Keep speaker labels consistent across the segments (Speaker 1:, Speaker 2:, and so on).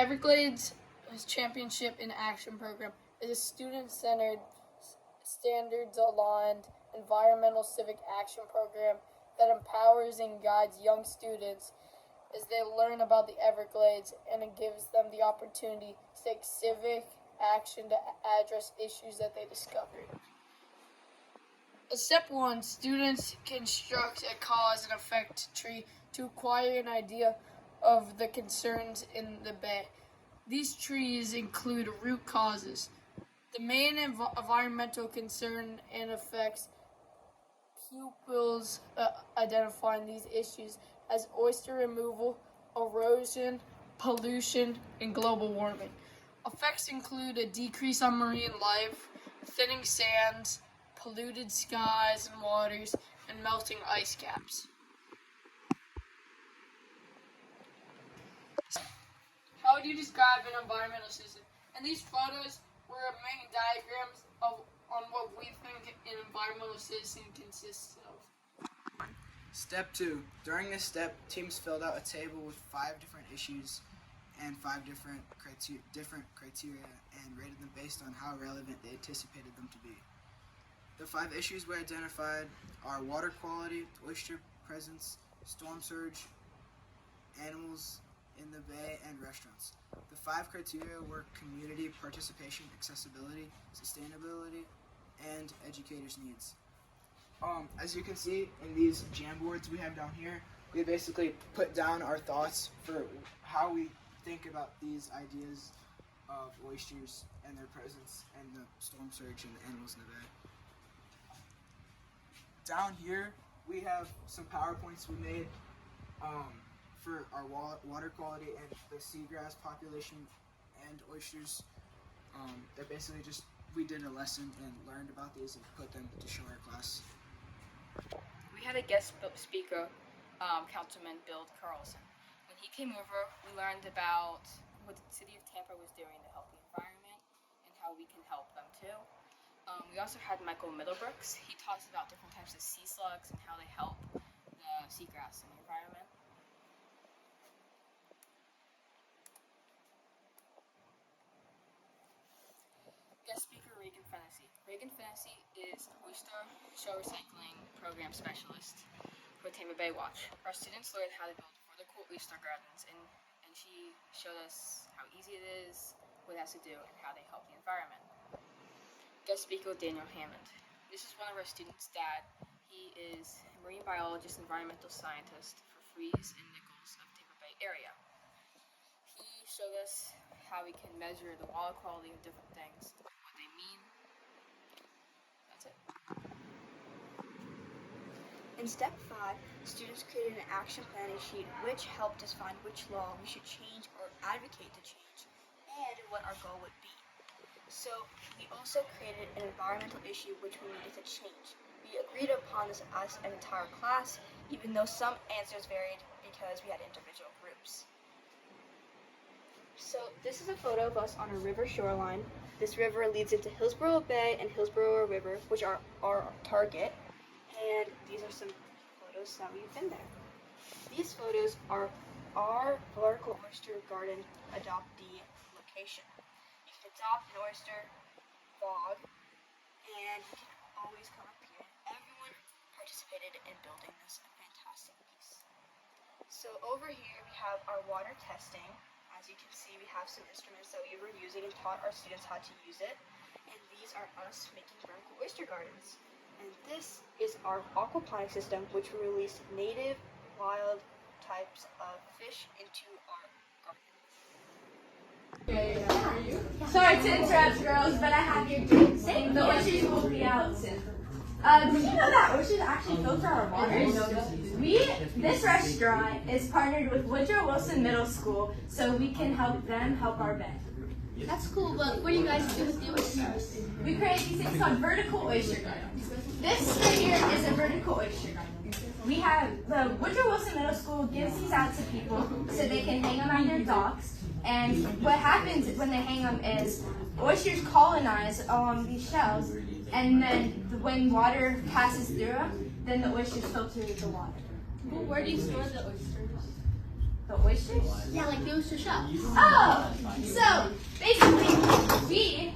Speaker 1: Everglades Championship in Action program is a student-centered, standards-aligned, environmental civic action program that empowers and guides young students as they learn about the Everglades, and it gives them the opportunity to take civic action to address issues that they discovered. Step 1, students construct a cause and effect tree to acquire an idea of the concerns in the bay. These trees include root causes, the main environmental concern and effects. Pupils identifying these issues as oyster removal, erosion, pollution, and global warming. Effects include a decrease on marine life, thinning sands, polluted skies and waters, and melting ice caps. How would you describe an environmental system? In these photos, we're making diagrams on what we think an environmental system consists of.
Speaker 2: Step 2. During this step, teams filled out a table with 5 different issues and 5 different criteria and rated them based on how relevant they anticipated them to be. The 5 issues we identified are water quality, oyster presence, storm surge, animals in the bay, and restaurants. The 5 criteria were community participation, accessibility, sustainability, and educators' needs. As you can see in these Jamboards we have down here, we basically put down our thoughts for how we think about these ideas of oysters and their presence and the storm surge and the animals in the bay. Down here we have some PowerPoints we made for our water quality and the seagrass population and oysters. They're basically just, we did a lesson and learned about these and put them to show our class.
Speaker 3: We had a guest speaker, Councilman Bill Carlson. When he came over, we learned about what the city of Tampa was doing to help the environment and how we can help them too. We also had Michael Middlebrooks. He talks about different types of sea slugs and how they help the seagrass in the environment. Guest speaker Reagan Fennessy. Reagan Fennessy is oyster shell recycling program specialist for Tampa Bay Watch. Our students learned how to build vertical oyster gardens, and she showed us how easy it is, what it has to do, and how they help the environment. Guest speaker Daniel Hammond. This is one of our students' dad. He is a marine biologist, environmental scientist for Freeze and Nichols of Tampa Bay area. He showed us how we can measure the water quality of different things, what they mean. That's it.
Speaker 4: In step 5, students created an action planning sheet which helped us find which law we should change or advocate to change and what our goal would be. So we also created an environmental issue which we needed to change. We agreed upon this as an entire class, even though some answers varied because we had individual groups. So this is a photo of us on a river shoreline. This river leads into Hillsborough Bay and Hillsborough River, which are our target. And these are some photos that we've been there. These photos are our vertical oyster garden adoptee location. You can adopt an oyster bog, and you can always come up here. Everyone participated in building this fantastic piece. So over here we have our water testing. As you can see, we have some instruments that we were using and taught our students how to use it. And these are us making vertical oyster gardens. And this is our aquaponics system, which we release native, wild types of fish into our garden.
Speaker 5: Sorry to interrupt, girls, but I have your drink. The oysters will be out soon. Did you know that oysters actually filter our water? This restaurant is partnered with Woodrow Wilson Middle School, so we can help them help our bay.
Speaker 6: That's cool, but what do you guys do with the oysters?
Speaker 5: We create these things called vertical oyster gardens. This right here is a vertical oyster garden. We have the Woodrow Wilson Middle School gives these out to people so they can hang them on their docks. And what happens when they hang them is oysters colonize along these shells, and then when water passes through them, then the oysters filter the water.
Speaker 6: Well, where do you store the oysters?
Speaker 5: The oysters?
Speaker 6: Yeah, like the oyster shell.
Speaker 5: Oh! So, basically, we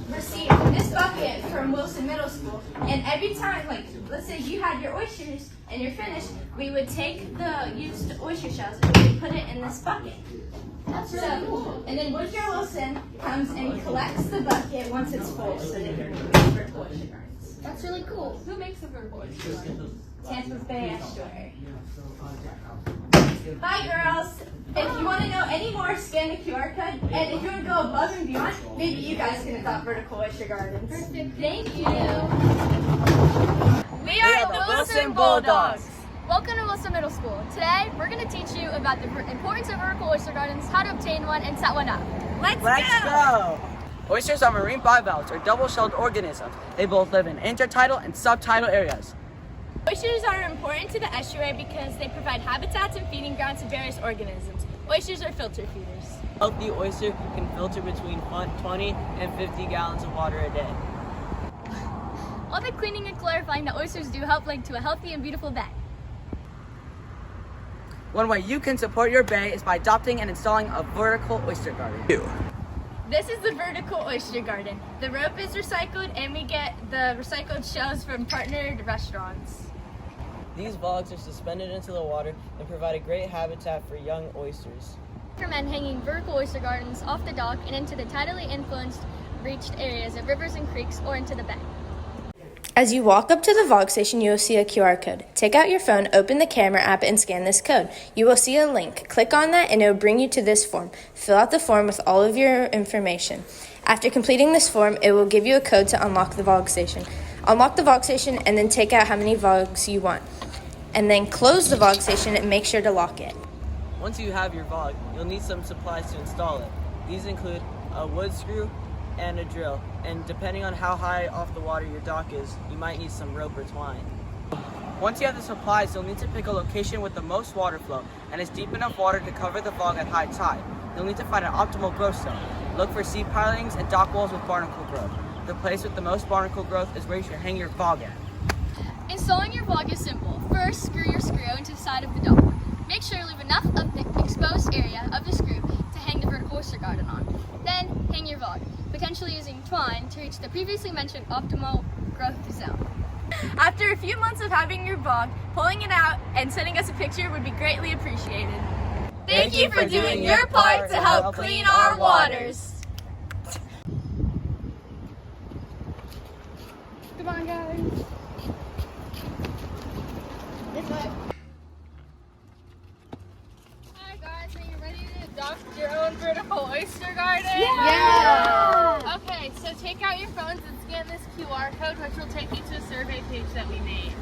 Speaker 5: received this bucket from Wilson Middle School, and every time, like, let's say you had your oysters and you're finished, we would take the used oyster shells and we would put it in this bucket.
Speaker 6: That's really cool.
Speaker 5: And then Woodrow Wilson comes and he collects the bucket once it's full so they can make the vertical oyster gardens.
Speaker 6: That's really cool.
Speaker 3: Who makes the vertical oyster garden?
Speaker 5: Tampa Bay Estuary. Bye, girls. If you want to know any more, scan the QR code. And if you want to go above and beyond, maybe you guys can adopt vertical oyster gardens.
Speaker 6: Perfect.
Speaker 5: Thank you.
Speaker 7: We are the Wilson Bulldogs.
Speaker 8: Welcome to Wilson Middle School. Today, we're going to teach you about the importance of vertical oyster gardens, how to obtain one, and set one up.
Speaker 7: Let's go!
Speaker 9: Oysters are marine bivalves, or double-shelled organisms. They both live in intertidal and subtidal areas.
Speaker 5: Oysters are important to the estuary because they provide habitats and feeding grounds to various organisms. Oysters are filter feeders.
Speaker 9: A healthy oyster can filter between 20 and 50 gallons of water a day.
Speaker 8: All the cleaning and clarifying that oysters do help lead to a healthy and beautiful bay.
Speaker 9: One way you can support your bay is by adopting and installing a vertical oyster garden.
Speaker 5: This is the vertical oyster garden. The rope is recycled and we get the recycled shells from partnered restaurants.
Speaker 9: These logs are suspended into the water and provide a great habitat for young oysters.
Speaker 8: We recommend hanging vertical oyster gardens off the dock and into the tidally influenced, reached areas of rivers and creeks or into the bay.
Speaker 10: As you walk up to the Vogue station, you will see a QR code. Take out your phone, open the camera app, and scan this code. You will see a link. Click on that, and it will bring you to this form. Fill out the form with all of your information. After completing this form, it will give you a code to unlock the Vogue station. Unlock the Vogue station, and then take out how many Vogues you want. And then close the Vogue station and make sure to lock it.
Speaker 9: Once you have your Vogue, you'll need some supplies to install it. These include a wood screw and a drill, and depending on how high off the water your dock is, you might need some rope or twine. Once you have the supplies, you'll need to pick a location with the most water flow and is deep enough water to cover the Vogue at high tide. You'll need to find an optimal growth zone. Look for seed pilings and dock walls with barnacle growth. The place with the most barnacle growth is where you should hang your Vogue at.
Speaker 8: Installing your Vogue is simple. First, screw your screw into the side of the dock. Make sure to leave enough of the exposed area of the screw to hang the vertical oyster garden on. Then, hang your Vogue, potentially using twine to reach the previously mentioned optimal growth zone.
Speaker 5: After a few months of having your Vogue, pulling it out and sending us a picture would be greatly appreciated.
Speaker 8: Thank you for doing your part to help clean our waters. Come on, guys. This way. Hi, guys. Are you ready to adopt your own vertical oyster garden?
Speaker 5: Yeah!
Speaker 8: Okay, so take out your phones and scan this QR code, which will take you to a survey page that we made.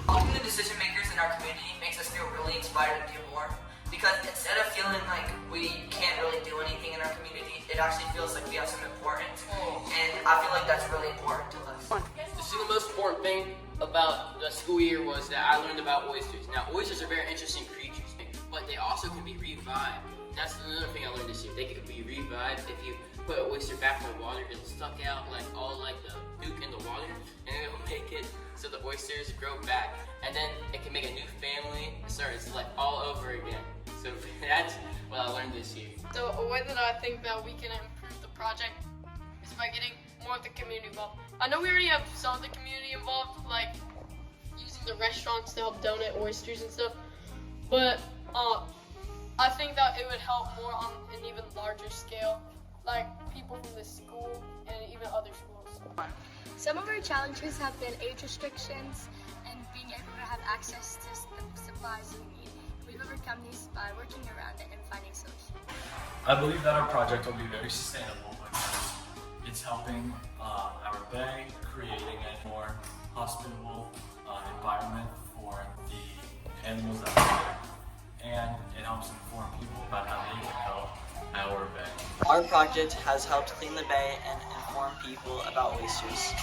Speaker 9: Talking to decision makers in our community makes us feel really inspired to do more, because instead of feeling like we can't really do anything in our community, it actually feels like we have some importance, and I feel like that's really important to us.
Speaker 11: The single most important thing about the school year was that I learned about oysters. Now, oysters are very interesting creatures, but they also can be revived. That's another thing I learned this year. They can be revived if you put an oyster back in the water. It'll suck out like all like the goop in the water, and it'll make it so the oysters grow back, and then it can make a new family and start its life all over again. So that's what I learned this year.
Speaker 1: So a way that I think that we can improve the project is by getting more of the community involved. I know we already have some of the community involved, like using the restaurants to help donate oysters and stuff, but I think that it would help more on an even larger scale, like people from this school and even other schools.
Speaker 8: Some of our challenges have been age restrictions and being able to have access to the supplies we need. We've overcome these by working around it and finding solutions.
Speaker 12: I believe that our project will be very sustainable It's helping our bay, creating a more hospitable environment for the animals out there, and it helps inform people about how they can help our bay.
Speaker 9: Our project has helped clean the bay and inform people about oysters.